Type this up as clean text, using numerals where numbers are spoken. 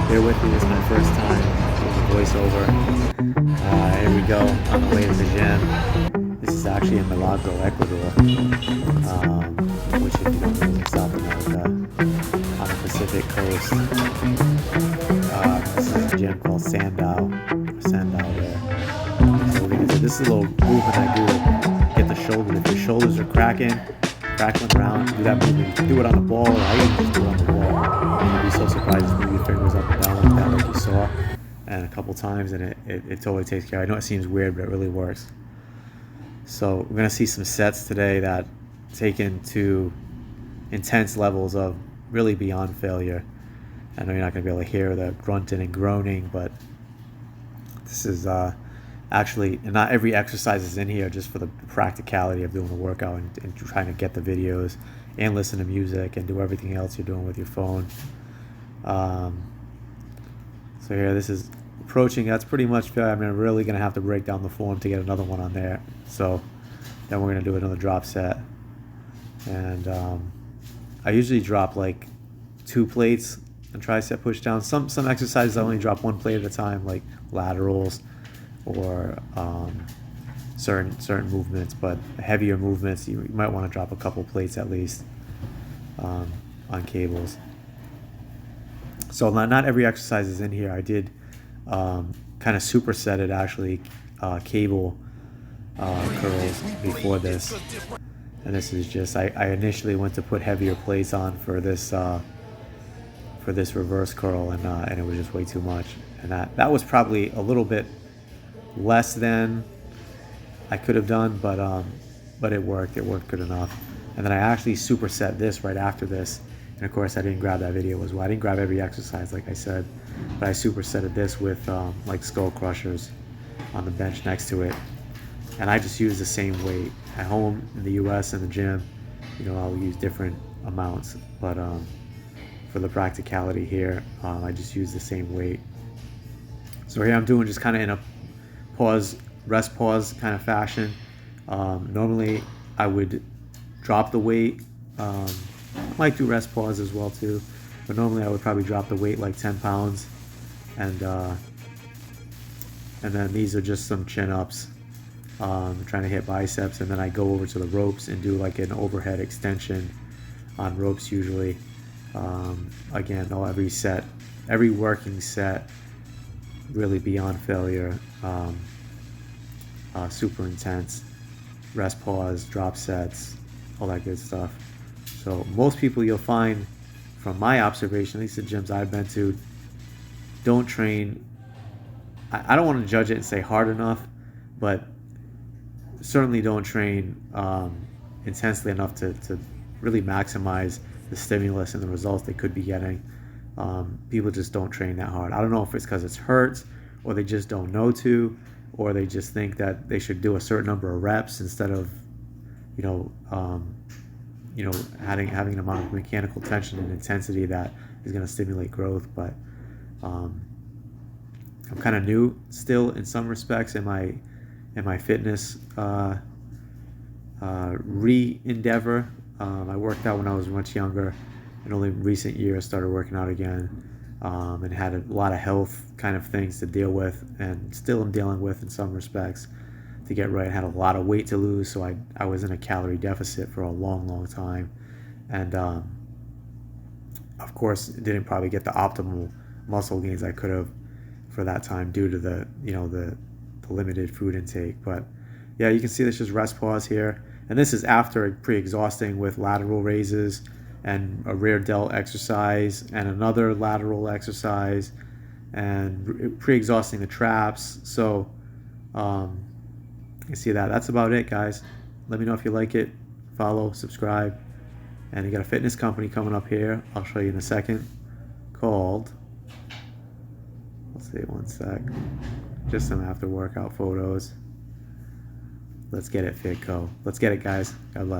Bear with me, this is my first time doing the voiceover. Here we go, on the way to the gym. This is actually in Milagro, Ecuador, which if you don't know is in South America, on the Pacific coast. This is a gym called Sandao there. So we're gonna do, this is a little movement I do to get the shoulder. If your shoulders are crackling around, do that movement. You can do it on the ball, or I even just do it on the wall. And you'd be so surprised to move your fingers up and down like that, like you saw, and a couple times, and it totally takes care. I know it seems weird, but it really works. So we're gonna see some sets today that taken to intense levels of really beyond failure. I know you're not gonna be able to hear the grunting and groaning, but this is actually, and not every exercise is in here just for the practicality of doing the workout and trying to get the videos and listen to music and do everything else you're doing with your phone. So here, this is approaching. That's pretty much fair. I'm really gonna have to break down the form to get another one on there. So then we're gonna do another drop set, and I usually drop like 2 plates and tricep push down. Some exercises I only drop 1 plate at a time, like laterals or certain movements, but heavier movements you might want to drop a couple plates at least on cables. So not every exercise is in here. I did kind of supersetted actually cable curls before this, and this is just I initially went to put heavier plates on for this reverse curl, and it was just way too much, and that was probably a little bit less than I could have done, but it worked good enough. And then I actually superset this right after this, and of course I didn't grab that video as well. I didn't grab every exercise like I said, but I supersetted this with like skull crushers on the bench next to it, and I just use the same weight. At home in the US in the gym, I'll use different amounts, but for the practicality here, I just use the same weight. So here I'm doing just kind of in a rest pause kind of fashion. Normally I would drop the weight, might do rest pause as well too, but normally I would probably drop the weight like 10 pounds, and then these are just some chin-ups, trying to hit biceps, and then I go over to the ropes and do like an overhead extension on ropes usually. Again, every working set, really beyond failure, super intense, rest pause, drop sets, all that good stuff. So most people, you'll find from my observation, at least the gyms I've been to, don't train, I don't want to judge it and say hard enough, but certainly don't train intensely enough to really maximize the stimulus and the results they could be getting. People just don't train that hard. I don't know if it's because it hurts, or they just don't know to, or they just think that they should do a certain number of reps instead of, having an amount of mechanical tension and intensity that is going to stimulate growth. But I'm kind of new still in some respects in my fitness re-endeavor. I worked out when I was much younger, and only recent years started working out again, and had a lot of health kind of things to deal with, and still am dealing with in some respects to get right. I had a lot of weight to lose, so I was in a calorie deficit for a long time, and of course didn't probably get the optimal muscle gains I could have for that time due to the limited food intake. But yeah, you can see this is rest pause here, and this is after pre-exhausting with lateral raises and a rear delt exercise and another lateral exercise, and pre-exhausting the traps. So you see that's about it, guys. Let me know if you like it. Follow, subscribe, and you got a fitness company coming up here, I'll show you in a second, called, let's see, one sec, just some after workout photos. Let's get it, Fitco. Let's get it, guys. God bless.